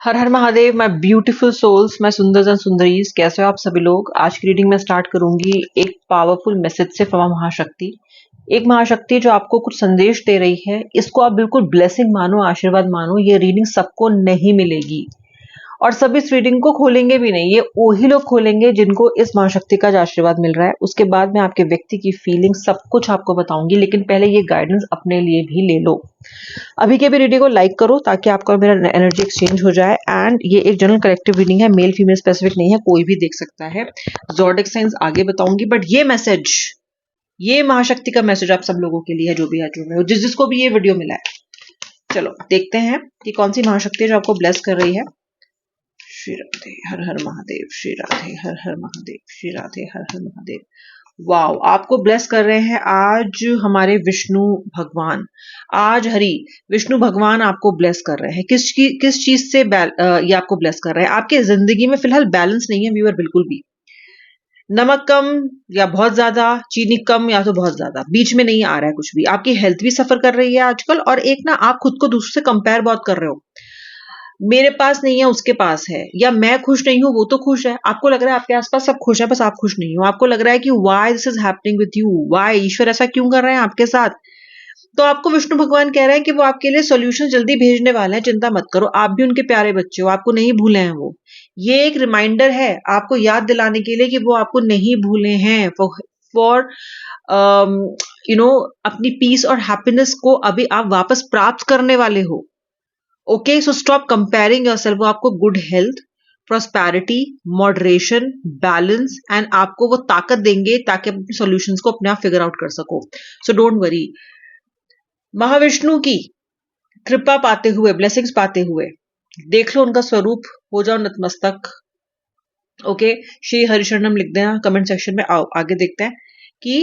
Her her Mahadev my beautiful souls, my सुंदर and सुंदरीज। कैसे हो आप सभी लोग। आज की रीडिंग में स्टार्ट करूंगी एक पावरफुल मैसेज से फ्रॉम महाशक्ति। एक महाशक्ति जो आपको कुछ संदेश दे रही है, इसको आप बिल्कुल ब्लेसिंग मानो, आशीर्वाद मानो। ये रीडिंग सबको नहीं मिलेगी और सब इस रीडिंग को खोलेंगे भी नहीं। ये वही लोग खोलेंगे जिनको इस महाशक्ति का जो आशीर्वाद मिल रहा है। उसके बाद मैं आपके व्यक्ति की फीलिंग सब कुछ आपको बताऊंगी, लेकिन पहले ये गाइडेंस अपने लिए भी ले लो। अभी के भी रीडिंग को लाइक करो ताकि आपका मेरा एनर्जी एक्सचेंज हो जाए। एंड ये एक जनरल कलेक्टिव रीडिंग है, मेल फीमेल स्पेसिफिक नहीं है, कोई भी देख सकता है। ज़ोडिक साइंस आगे बताऊंगी, बट ये मैसेज, ये महाशक्ति का मैसेज आप सब लोगों के लिए है, जो भी आज में हो, जिसको भी ये वीडियो मिला है। चलो देखते हैं कि कौन सी महाशक्ति है जो आपको ब्लेस कर रही है। श्री राधे हर हर महादेव, श्री राधे हर हर महादेव, श्री राधे हर हर महादेव। वाओ, आपको ब्लेस कर रहे हैं आज हमारे विष्णु भगवान। आज हरि विष्णु भगवान आपको ब्लेस कर रहे हैं। किस चीज से ये आपको ब्लेस कर रहे हैं। आपके जिंदगी में फिलहाल बैलेंस नहीं है व्यूअर, बिल्कुल भी। नमक कम या बहुत ज्यादा, चीनी कम या तो बहुत ज्यादा, बीच में नहीं आ रहा है कुछ भी। आपकी हेल्थ भी सफर कर रही है आजकल, और एक ना आप खुद को दूसरे से कंपेयर बहुत कर रहे हो। मेरे पास नहीं है उसके पास है, या मैं खुश नहीं हूं वो तो खुश है। आपको लग रहा है आपके आसपास सब खुश है, बस आप खुश नहीं हो। आपको लग रहा है कि why this is happening with you, why ईश्वर ऐसा क्यों कर रहे हैं आपके साथ। तो आपको विष्णु भगवान कह रहे हैं कि वो आपके लिए सॉल्यूशन जल्दी भेजने वाले हैं, चिंता मत करो। आप भी उनके प्यारे बच्चे हो, आपको नहीं भूले हैं वो। ये एक रिमाइंडर है आपको याद दिलाने के लिए कि वो आपको नहीं भूले हैं। फॉर अपनी पीस और हैप्पीनेस को अभी आप वापस प्राप्त करने वाले हो। Okay, so stop comparing yourself. वो आपको good health, prosperity, moderation, balance and आपको वो ताकत देंगे ताकि आप अपने सॉल्यूशंस को अपने आप फिगर आउट कर सको। So don't worry. महाविष्णु की कृपा पाते हुए, ब्लेसिंग्स पाते हुए देख लो उनका स्वरूप, हो जाओ नतमस्तक। ओके, श्री हरिशरणम लिख देना कमेंट सेक्शन में। आओ आगे देखते हैं कि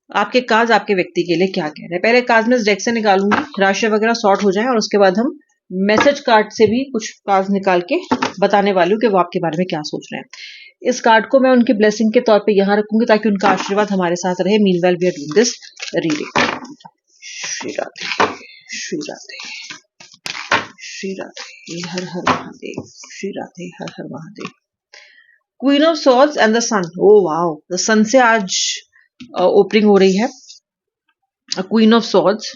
आपके कार्ड आपके व्यक्ति के लिए क्या कह रहे हैं। पहले कार्ड में डेक से निकालूंगी, राशि वगैरह सॉर्ट हो जाए, और उसके बाद हम मैसेज कार्ड से भी कुछ कार्ड निकाल के बताने वाली हूँ कि वो आपके बारे में क्या सोच रहे हैं। इस कार्ड को मैं उनकी ब्लेसिंग के तौर पे यहाँ रखूंगी ताकि उनका आशीर्वाद हमारे साथ रहे। Meanwhile we are doing this reading. Shri Radhe, Shri Radhe, Shri Radhe Har her Mahadev, Shri Radhe Har her Mahadev. Queen of swords and the sun. Oh wow, the sun से आज ओपनिंग हो रही है। Queen of swords,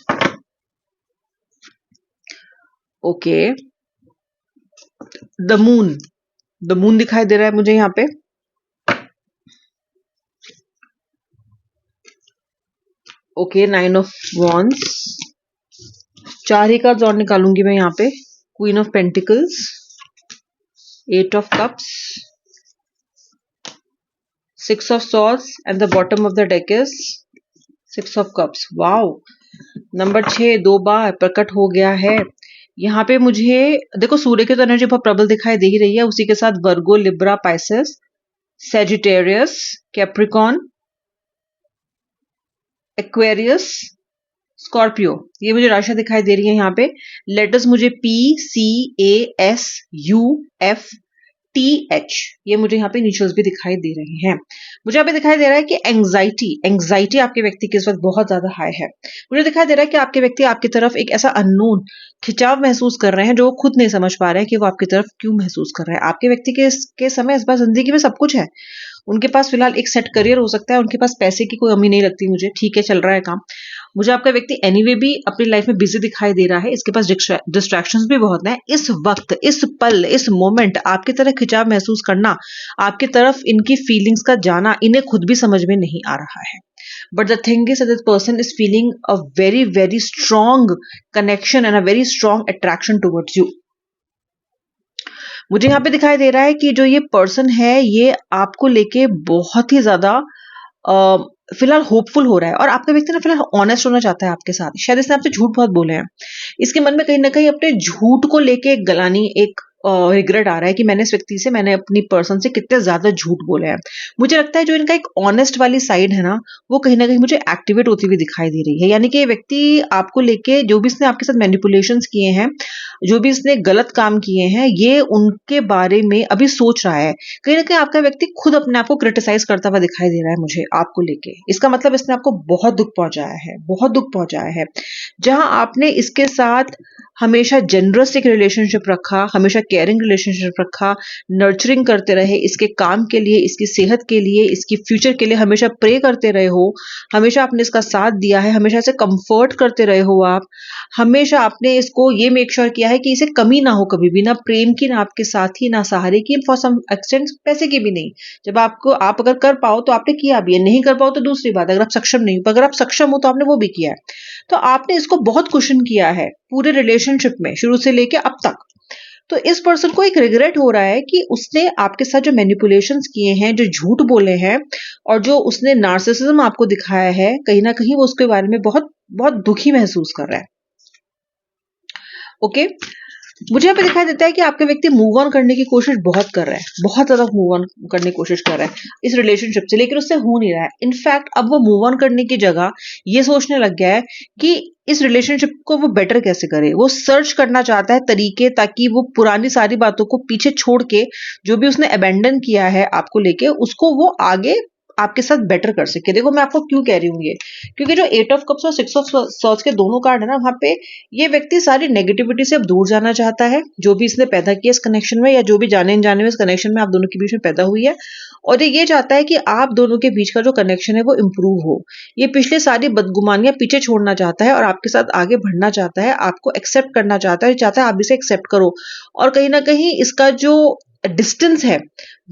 okay. The moon दिखाई दे रहा है मुझे यहाँ पे। Okay, 9 of wands. 4 ही कार्ड्स और निकालूंगी मैं यहाँ पे। Queen of pentacles, 8 of cups, 6 of swords and the bottom of the deck is 6 of cups. Wow, number 6 2 बार प्रकट हो गया है। यहाँ पे मुझे देखो सूर्य की तो एनर्जी बहुत प्रबल दिखाई दे ही रही है, उसी के साथ Virgo, Libra, Pisces, Sagittarius, Capricorn, Aquarius, Scorpio, ये मुझे राशि दिखाई दे रही है यहाँ पे। लेटर्स मुझे PCASUFTH, ये मुझे यहाँ पे इनिशियल्स भी दिखाई दे रहे हैं। मुझे यहाँ पे दिखाई दे रहा है कि एंग्जाइटी आपके व्यक्ति के इस वक्त बहुत ज्यादा हाई है। मुझे दिखाई दे रहा है कि आपके व्यक्ति आपकी तरफ एक ऐसा अननोन खिंचाव महसूस कर रहे हैं जो वो खुद नहीं समझ पा रहे हैं कि वो आपकी तरफ क्यों महसूस कर रहे हैं। आपके व्यक्ति के समय इस बार जिंदगी में सब कुछ है। उनके पास फिलहाल एक सेट करियर हो सकता है, उनके पास पैसे की कोई कमी नहीं लगती मुझे, ठीक है चल रहा है काम। मुझे आपका व्यक्ति एनीवे भी अपनी लाइफ में बिजी दिखाई दे रहा है, इसके पास डिस्ट्रैक्शंस भी बहुत हैं। इस वक्त, इस पल, इस मोमेंट आपकी तरफ खिंचाव महसूस करना, आपकी तरफ इनकी फीलिंग्स का जाना, इन्हें खुद भी समझ में नहीं आ रहा है। But the thing is this person is feeling a very very strong connection and a very strong attraction towards you. मुझे यहाँ पे दिखाई दे रहा है कि जो ये पर्सन है ये आपको लेके बहुत ही ज्यादा फिलहाल होपफुल हो रहा है, और आपका व्यक्ति ना फिलहाल ऑनेस्ट होना चाहता है आपके साथ। शायद इसने आपसे झूठ बहुत बोले हैं, इसके मन में कहीं ना कहीं अपने झूठ को लेके एक गलानी, एक रिग्रेट आ रहा है कि मैंने इस व्यक्ति से, मैंने अपनी पर्सन से कितने ज्यादा झूठ बोले हैं। मुझे लगता है जो इनका एक ऑनेस्ट वाली साइड है ना, वो कहीं ना कहीं मुझे एक्टिवेट होती हुई दिखाई दे रही है। यानी कि ये व्यक्ति आपको लेके जो भी इसने आपके साथ मैनिपुलेशंस किए हैं, जो भी इसने गलत काम किए हैं, ये उनके बारे में अभी सोच रहा है। कहीं ना कहीं आपका व्यक्ति खुद अपने आप को क्रिटिसाइज करता हुआ दिखाई दे रहा है मुझे आपको लेके। इसका मतलब इसने आपको बहुत दुख पहुंचाया है, बहुत दुख पहुंचाया है। जहां आपने इसके साथ हमेशा जेनरस एक रिलेशनशिप रखा, हमेशा केयरिंग रिलेशनशिप रखा, नर्चरिंग करते रहे, इसके काम के लिए, इसकी सेहत के लिए, इसकी फ्यूचर के लिए हमेशा प्रे करते रहे हो, हमेशा आपने इसका साथ दिया है, हमेशा इसे कंफर्ट करते रहे हो आप, हमेशा आपने इसको ये मेक श्योर किया है कि इसे कमी ना हो कभी भी, ना प्रेम की, ना आपके साथ ही, ना सहारे की, फॉर सम एक्सटेंट पैसे की भी नहीं। जब आपको आप अगर कर पाओ तो आपने किया भी है, नहीं कर पाओ तो दूसरी बात, अगर आप सक्षम नहीं हो, अगर आप सक्षम हो तो आपने वो भी किया है। तो आपने इसको बहुत कुशन किया है पूरे रिलेशनशिप में शुरू से लेके अब तक। तो इस पर्सन को एक रिग्रेट हो रहा है कि उसने आपके साथ जो मैनिपुलेशंस किए हैं, जो झूठ बोले हैं और जो उसने नार्सिसिज्म आपको दिखाया है, कहीं ना कहीं वो उसके बारे में बहुत बहुत दुखी महसूस कर रहा है। ओके, मुझे यहाँ पे दिखाई देता है कि आपके व्यक्ति मूव ऑन करने की कोशिश बहुत कर रहा है, बहुत ज्यादा मूव ऑन करने की कोशिश कर रहा है इस रिलेशनशिप से, लेकिन उससे हो नहीं रहा है। इनफैक्ट अब वो मूव ऑन करने की जगह ये सोचने लग गया है कि इस रिलेशनशिप को वो बेटर कैसे करे। वो सर्च करना चाहता है तरीके, ताकि वो पुरानी सारी बातों को पीछे छोड़ के, जो भी उसने अबेंडन किया है आपको लेके, उसको वो आगे आपके साथ बेटर कर सके। देखो मैं आपको क्यों कह रही हूँ ये, क्योंकि जो 8 ऑफ कप्स और 6 ऑफ सॉर्ड्स के दोनों कार्ड है ना, वहां पे ये व्यक्ति सारी नेगेटिविटी से अब दूर जाना चाहता है, जो भी इसने पैदा किया इस कनेक्शन में, या जो भी जाने अनजाने में इस कनेक्शन में आप दोनों के बीच में पैदा हुई है। और ये चाहता है कि आप दोनों के बीच का जो कनेक्शन है वो इम्प्रूव हो। ये पिछले सारी बदगुमानियां पीछे छोड़ना चाहता है और आपके साथ आगे बढ़ना चाहता है, आपको एक्सेप्ट करना चाहता है, चाहता है आप इसे एक्सेप्ट करो। और कहीं ना कहीं इसका जो डिस्टेंस है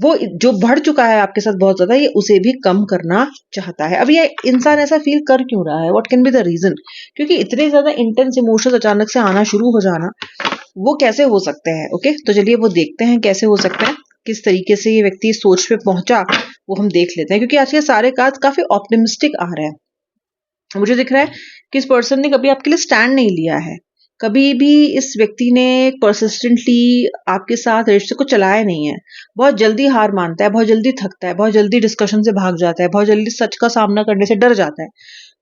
वो जो बढ़ चुका है आपके साथ बहुत ज्यादा, ये उसे भी कम करना चाहता है। अब ये इंसान ऐसा फील कर क्यों रहा है, what can be the reason? क्योंकि इतने ज्यादा इंटेंस इमोशंस अचानक से आना शुरू हो जाना, वो कैसे हो सकते हैं? ओके, तो चलिए वो देखते हैं कैसे हो सकते हैं, किस तरीके से ये व्यक्ति इस सोच पे पहुंचा, वो हम देख लेते हैं। क्योंकि आज के सारे कार्ड काफी ऑप्टिमिस्टिक आ रहे हैं। मुझे दिख रहा है कि इस पर्सन ने कभी आपके लिए स्टैंड नहीं लिया है, कभी भी इस व्यक्ति ने परसिस्टेंटली आपके साथ रिश्ते को चलाया नहीं है। बहुत जल्दी हार मानता है, बहुत जल्दी थकता है, बहुत जल्दी डिस्कशन से भाग जाता है, बहुत जल्दी सच का सामना करने से डर जाता है।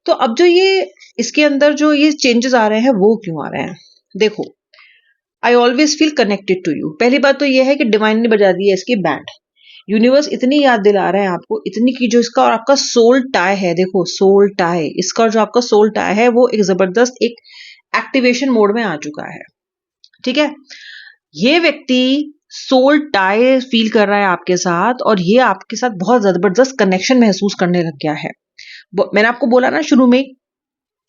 तो अब जो ये इसके अंदर जो ये चेंजेस आ रहे हैं वो क्यों आ रहे हैं? देखो, I always feel connected to you. पहली बात तो ये है कि डिवाइन ने बजा दी है इसकी बैंड। यूनिवर्स इतनी याद दिला रहा है आपको, इतनी की जो इसका और आपका सोल टाई है, देखो सोल टाई, इसका जो आपका सोल टाई है वो एक जबरदस्त एक एक्टिवेशन मोड में आ चुका है। ठीक है, ये व्यक्ति सोल टाई फील कर रहा है आपके साथ, और ये आपके साथ बहुत जबरदस्त कनेक्शन महसूस करने लग गया है। मैंने आपको बोला ना शुरू में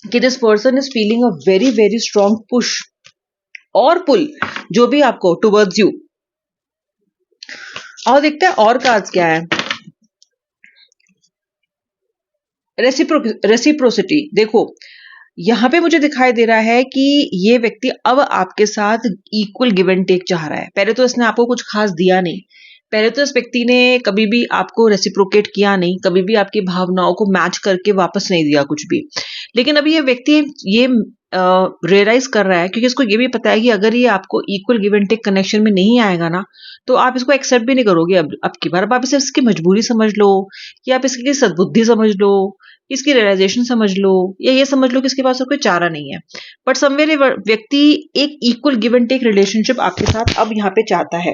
कि this person is feeling a very very strong push और पुल, जो भी आपको टुवर्ड्स यू। और देखते हैं और कार्ड्स क्या है। रेसिप्रोसिटी, देखो यहां पे मुझे दिखाई दे रहा है कि ये व्यक्ति अब आपके साथ इक्वल गिव एंड टेक चाह रहा है। पहले तो इसने आपको कुछ खास दिया नहीं, पहले तो इस व्यक्ति ने कभी भी आपको रेसिप्रोकेट किया नहीं, कभी भी आपकी भावनाओं को मैच करके वापस नहीं दिया कुछ भी। लेकिन अभी ये व्यक्ति ये रियलाइज कर रहा है, क्योंकि इसको ये भी पता है कि अगर ये आपको equal give and take connection में नहीं आएगा ना, तो आप इसको एक्सेप्ट भी नहीं करोगे। अब की बार आप इसे इसकी मजबूरी समझ लो, या आप इसकी सद्बुद्धि समझ लो, इसकी रियलाइजेशन समझ लो, या ये समझ लो कि इसके पास और कोई चारा नहीं है। बट समवेयर व्यक्ति एक equal give and take relationship आपके साथ अब यहाँ पे चाहता है।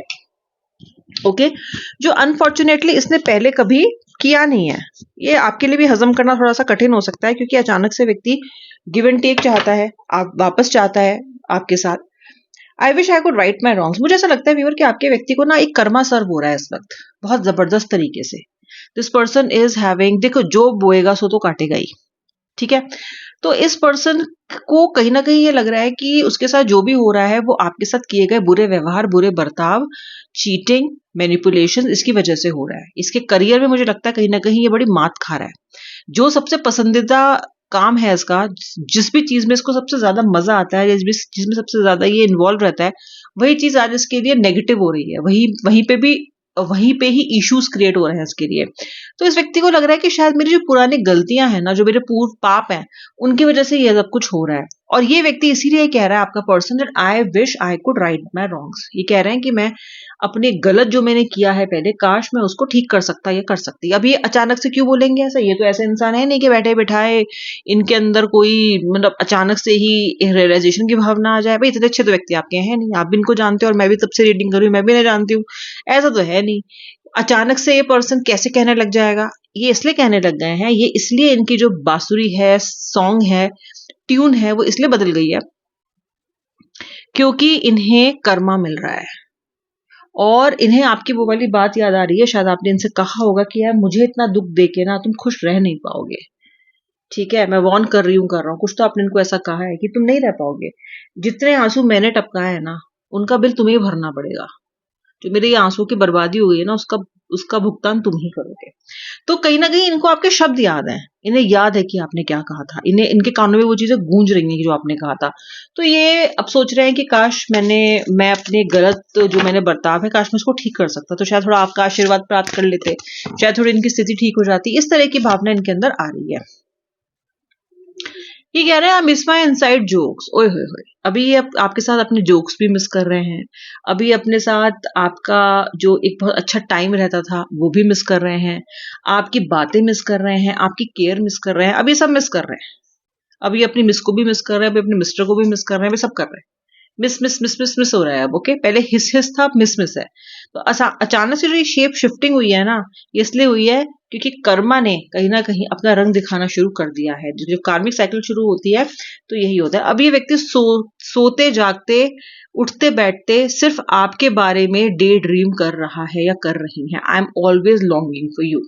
ओके, जो अनफॉर्चुनेटली इसने पहले कभी किया नहीं है। ये आपके लिए भी हजम करना थोड़ा सा कठिन हो सकता है, क्योंकि अचानक से व्यक्ति गिव एंड टेक चाहता है, आप वापस चाहता है आपके साथ। I wish I could write my wrongs. मुझे ऐसा लगता है व्यूअर कि आपके व्यक्ति को ना एक कर्मा सर्व हो रहा है इस वक्त, बहुत जबरदस्त तरीके से। दिस पर्सन इज हैविंग, देखो जो बोएगा सो तो काटेगा ही, ठीक है। तो इस पर्सन को कहीं ना कहीं ये लग रहा है कि उसके साथ जो भी हो रहा है वो आपके साथ किए गए बुरे व्यवहार, बुरे बर्ताव, चीटिंग, मैनिपुलेशन, इसकी वजह से हो रहा है। इसके करियर में मुझे लगता है कहीं ना कहीं ये बड़ी मात खा रहा है। जो सबसे पसंदीदा काम है इसका, जिस भी चीज में इसको सबसे ज्यादा मजा आता है, जिस भी चीज में सबसे ज्यादा ये इन्वॉल्व रहता है, वही चीज आज इसके लिए नेगेटिव हो रही है। वहीं पे ही इश्यूज क्रिएट हो रहे हैं इसके लिए। तो इस व्यक्ति को लग रहा है कि शायद मेरी जो पुरानी गलतियां हैं ना, जो मेरे पूर्व पाप हैं, उनकी वजह से ये सब कुछ हो रहा है। और ये व्यक्ति इसीलिए कह रहा है, आपका person, that I wish I could write my wrongs. ये कह रहे हैं कि मैं अपने गलत जो मैंने किया है पहले, काश मैं उसको ठीक कर सकता या कर सकती। अब ये अचानक से क्यों बोलेंगे ऐसा? ये तो ऐसे इंसान है नहीं कि बैठे बिठाए इनके अंदर कोई मतलब अचानक से ही रियलाइजेशन की भावना आ जाए। भाई इतने अच्छे तो व्यक्ति आपके हैं नहीं, आप भी इनको जानते हो, और मैं भी तब से रीडिंग कर रही हूँ, मैं भी नहीं जानती हूँ, ऐसा तो है नहीं। अचानक से ये पर्सन कैसे कहने लग जाएगा? ये इसलिए कहने लग गए हैं, ये इसलिए इनकी जो बांसुरी है, सॉन्ग है, ट्यून है, वो इसलिए बदल गई है क्योंकि इन्हें कर्मा मिल रहा है और इन्हें आपकी वो वाली बात याद आ रही है, शायद आपने इनसे कहा होगा कि यार मुझे इतना दुख देके ना तुम खुश रह नहीं पाओगे, ठीक है, मैं वार्न कर रहा हूँ, कुछ तो आपने इनको ऐसा कहा है कि तुम नहीं रह पाओगे, जितने आंसू मैंने टपकाए है ना उनका बिल तुम्हें भरना पड़ेगा, जो मेरे ये आंसू की बर्बादी हो गई है ना उसका उसका भुगतान तुम ही करोगे। तो कहीं ना कहीं इनको आपके शब्द याद हैं, इन्हें याद है कि आपने क्या कहा था, इन्हें इनके कानों में वो चीजें गूंज रही हैं जो आपने कहा था। तो ये अब सोच रहे हैं कि काश मैं अपने गलत जो मैंने बर्ताव है काश मैं उसको ठीक कर सकता, तो शायद थोड़ा आपका आशीर्वाद प्राप्त कर लेते, शायद थोड़ी इनकी स्थिति ठीक हो जाती, इस तरह की भावना इनके अंदर आ रही है। ये कह रहे हैं I miss my inside jokes, ओए होए होए, अभी ये आपके साथ अपने जोक्स भी मिस कर रहे हैं, अभी अपने साथ आपका जो एक बहुत अच्छा टाइम रहता था वो भी मिस कर रहे हैं, आपकी बातें मिस कर रहे हैं, आपकी केयर मिस कर रहे हैं, अभी सब मिस कर रहे हैं, अभी अपनी मिस को भी मिस कर रहे हैं, अभी अपने मिस्टर को भी मिस कर रहे हैं, अभी सब कर रहे हैं, miss miss miss miss miss हो रहा है अब। ओके, पहले हिस हिस था, अब मिस मिस है। तो अचानक से जो ये शेप शिफ्टिंग हुई है ना, ये इसलिए हुई है क्योंकि कर्मा ने कहीं ना कहीं अपना रंग दिखाना शुरू कर दिया है, जो कार्मिक साइकिल शुरू होती है तो यही होता है। अब ये व्यक्ति सोते जागते उठते बैठते सिर्फ आपके बारे में डे ड्रीम कर रहा है या कर रही है। I am always longing for you.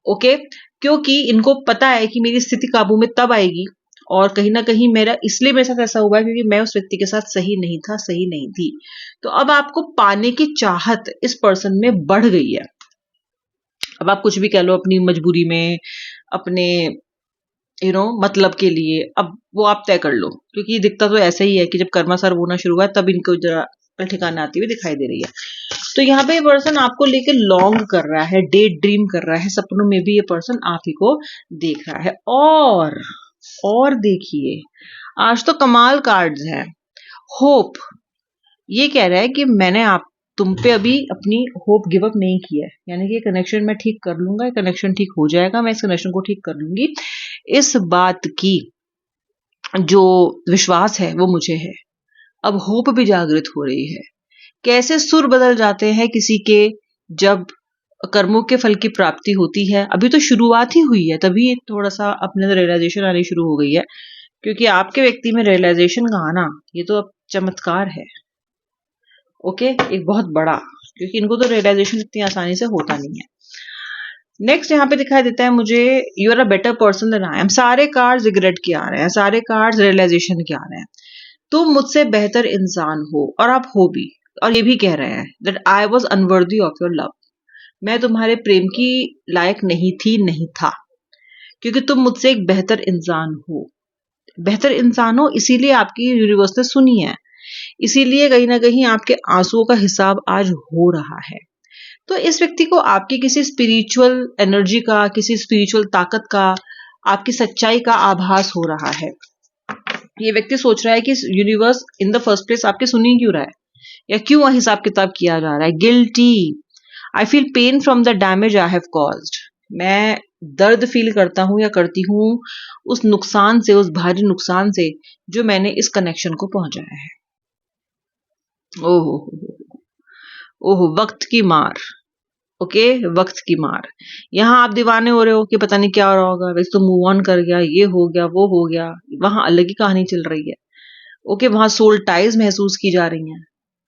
Okay, क्योंकि इनको पता है कि मेरी स्थिति काबू में तब आएगी, और कहीं ना कहीं मेरा इसलिए मेरे साथ ऐसा हुआ है क्योंकि मैं उस व्यक्ति के साथ सही नहीं था, सही नहीं थी। तो अब आपको पाने की चाहत इस पर्सन में बढ़ गई है। अब आप कुछ भी कह लो अपनी मजबूरी में, अपने मतलब के लिए, अब वो आप तय कर लो, क्योंकि दिखता तो ऐसा ही है कि जब कर्मा सर्व होना शुरू हुआ है तब इनको जरा ठिकाना आती हुई दिखाई दे रही है। तो यहाँ पे ये पर्सन आपको लेके लॉन्ग कर रहा है, डे ड्रीम कर रहा है, सपनों में भी ये पर्सन आप ही को देख रहा है। और देखिए आज तो कमाल कार्ड्स हैं। होप, ये कह रहा है कि मैंने आप तुम पे अभी अपनी होप गिव अप नहीं किया है, यानी कि कनेक्शन मैं ठीक कर लूंगा, कनेक्शन ठीक हो जाएगा, मैं इस कनेक्शन को ठीक कर लूंगी, इस बात की जो विश्वास है वो मुझे है। अब होप भी जागृत हो रही है। कैसे सुर बदल जाते हैं किसी के जब कर्मों के फल की प्राप्ति होती है। अभी तो शुरुआत ही हुई है, तभी थोड़ा सा अपने रियलाइजेशन आनी शुरू हो गई है, क्योंकि आपके व्यक्ति में रियलाइजेशन का आना ये तो अब चमत्कार है। ओके, एक बहुत बड़ा, क्योंकि इनको तो रियलाइजेशन इतनी आसानी से होता नहीं है। नेक्स्ट यहाँ पे दिखाई देता है मुझे you are a better person than I am. सारे कार्ड्स रिग्रेट के आ रहे हैं, सारे कार्ड्स रियलाइजेशन के आ रहे हैं। तुम मुझसे बेहतर इंसान हो और आप हो भी, और ये भी कह रहे हैं that I was unworthy of your love, मैं तुम्हारे प्रेम की लायक नहीं थी, नहीं था, क्योंकि तुम मुझसे एक बेहतर इंसान हो। बेहतर इंसान हो इसीलिए आपकी यूनिवर्स ने सुनी है, इसीलिए कहीं ना कहीं आपके आंसुओं का हिसाब आज हो रहा है। तो इस व्यक्ति को आपकी किसी स्पिरिचुअल एनर्जी का, किसी स्पिरिचुअल ताकत का, आपकी सच्चाई का आभास हो रहा है। ये व्यक्ति सोच रहा है कि universe in the first place आपके सुन ही क्यों रहा है, या क्यों हिसाब किताब किया जा रहा है। Guilty, I feel pain from the damage I have caused, मैं दर्द फील करता हूं या करती हूं उस नुकसान से, उस भारी नुकसान से जो मैंने इस कनेक्शन को पहुंचाया है। ओहो ओहो, वक्त की मार। ओके, वक्त की मार। यहाँ आप दीवाने हो रहे हो कि पता नहीं क्या हो रहा होगा, वैसे तो मूव ऑन कर गया, ये हो गया, वो हो गया, वहां अलग ही कहानी चल रही है। ओके, वहां सोल टाइज महसूस की जा रही हैं।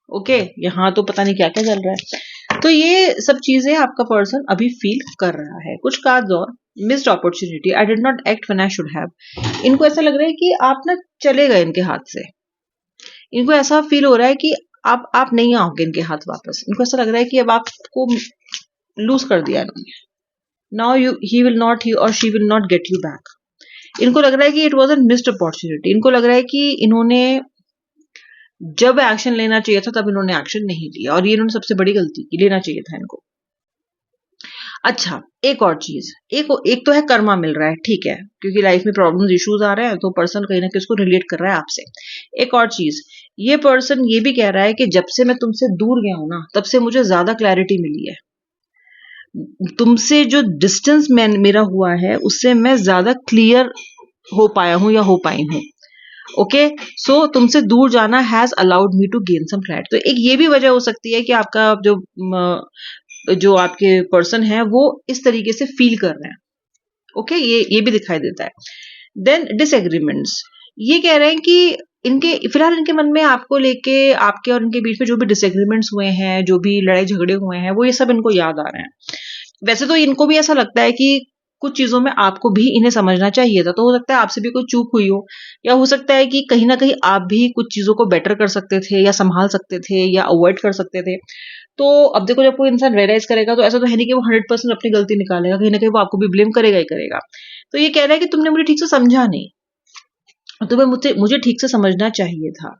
ओके, यहाँ तो पता नहीं क्या क्या चल रहा है। तो ये सब चीजें आपका पर्सन अभी फील कर रहा है। कुछ कार्ड्स और missed opportunity, I did not act when I should have. इनको ऐसा लग रहा है कि आप ना चले गए इनके हाथ से, इनको ऐसा फील हो रहा है कि आप नहीं आओगे इनके हाथ वापस। इनको ऐसा लग रहा है कि अब आपको लूज कर दिया इन्होंने, नाउ ही विल नॉट, ही और she will not get you back. इनको लग रहा है कि it was a missed opportunity. इनको लग रहा है कि इन्होंने जब एक्शन लेना चाहिए था तब इन्होंने एक्शन नहीं लिया, और ये इन्होंने सबसे बड़ी गलती की, लेना चाहिए था इनको। अच्छा, एक और चीज, एक तो है कर्मा मिल रहा है, ठीक है, क्योंकि लाइफ में प्रॉब्लम्स इश्यूज आ रहे हैं तो पर्सन कहीं ना कहीं उसको रिलेट कर रहा है आपसे। एक और चीज, ये पर्सन ये भी कह रहा है कि जब से मैं तुमसे दूर गया हूं ना तब से मुझे ज्यादा क्लैरिटी मिली है, तुमसे जो डिस्टेंस मेरा हुआ है उससे मैं ज्यादा क्लियर हो पाया हूं या हो पाई हूं। ओके, सो तुमसे दूर जाना has allowed me to gain some clarity. तो एक ये भी वजह हो सकती है कि आपका जो आपके पर्सन है वो इस तरीके से फील कर रहे हैं। ओके, ये भी दिखाई देता है। देन डिसएग्रीमेंट्स, ये कह रहे हैं कि इनके फिलहाल इनके मन में आपको लेके आपके और इनके बीच में जो भी डिसएग्रीमेंट्स हुए हैं, जो भी लड़ाई झगड़े हुए हैं, वो ये सब इनको याद आ रहे हैं। वैसे तो इनको भी ऐसा लगता है कि कुछ चीजों में आपको भी इन्हें समझना चाहिए था, तो हो सकता है आपसे भी कोई चूक हुई हो, या हो सकता है कि कहीं ना कहीं आप भी कुछ चीजों को बेटर कर सकते थे या संभाल सकते थे या अवॉइड कर सकते थे। तो अब देखो, जब कोई इंसान रियलाइज करेगा तो ऐसा तो है नहीं कि वो 100% अपनी गलती निकालेगा, कहीं ना कहीं वो आपको भी ब्लेम करेगा ही करेगा। तो ये कह रहा है कि तुमने मुझे ठीक से समझा नहीं, तुम्हें मुझे मुझे ठीक से समझना चाहिए था।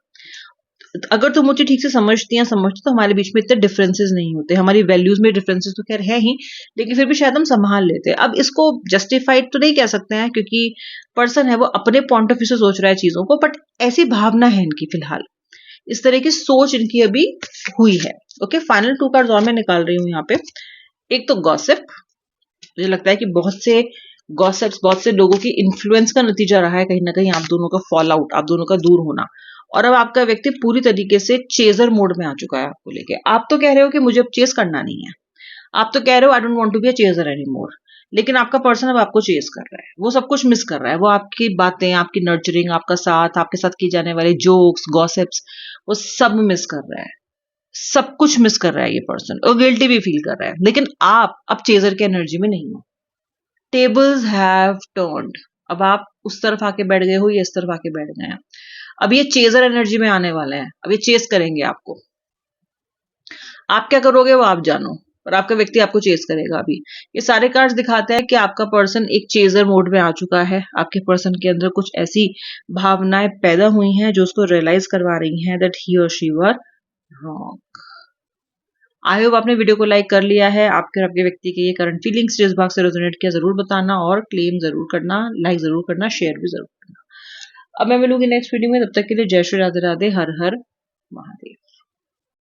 अगर तुम मुझे ठीक से समझती या समझते तो हमारे बीच में इतने डिफरेंसेस नहीं होते। हमारी वैल्यूज में डिफरेंसेस तो खैर है ही, लेकिन फिर भी शायद हम संभाल लेते। अब इसको जस्टिफाइड तो नहीं कह सकते हैं, क्योंकि पर्सन है वो अपने पॉइंट ऑफ व्यू से सोच रहा है चीजों को, बट ऐसी भावना है इनकी फिलहाल, इस तरह की सोच इनकी अभी हुई है। ओके, फाइनल 2 कार्ड्स और मैं निकाल रही हूँ यहाँ पे। एक तो गॉसिप, मुझे लगता है कि बहुत से लोगों की इन्फ्लुएंस का नतीजा रहा है कहीं ना कहीं आप दोनों का फॉल आउट, आप दोनों का दूर होना। और अब आपका व्यक्ति पूरी तरीके से चेजर मोड में आ चुका है आपको लेके। आप तो कह रहे हो कि मुझे अब चेस करना नहीं है, आप तो कह रहे हो I don't want to be a chaser any more, लेकिन आपका पर्सन अब आपको चेस कर रहा है, वो सब कुछ मिस कर रहा है। वो आपकी बातें, आपकी नर्चरिंग, आपका साथ, आपके साथ की जाने वाले जोक्स, गॉसिप्स, वो सब मिस कर रहा है। सब कुछ मिस कर रहा है ये पर्सन, और गिल्टी भी फील कर रहा है। लेकिन आप अब चेजर के एनर्जी में नहीं हो। Tables have turned. अब आप उस तरफ आके बैठ गए हो, ये इस तरफ आके बैठ गए हैं। अब ये चेजर एनर्जी में आने वाले हैं, अब ये चेस करेंगे आपको। आप क्या करोगे वो आप जानो, और आपका व्यक्ति आपको चेस करेगा। अभी ये सारे कार्ड्स दिखाते हैं कि आपका पर्सन एक चेजर मोड में आ चुका है। आपके पर्सन के अंदर कुछ ऐसी भावनाएं पैदा हुई हैं जो उसको रियलाइज करवा रही हैं दैट ही और she were wrong. I hope आपने वीडियो को लाइक कर लिया है। आपके और आपके व्यक्ति के ये करंट फीलिंग्स जिस भाग से रेजोनेट किया जरूर बताना, और क्लेम जरूर करना, लाइक जरूर करना, शेयर भी जरूर करना। अब मैं मिलूंगी नेक्स्ट वीडियो में, तब तक के लिए जय श्री राधे राधे, हर हर महादेव।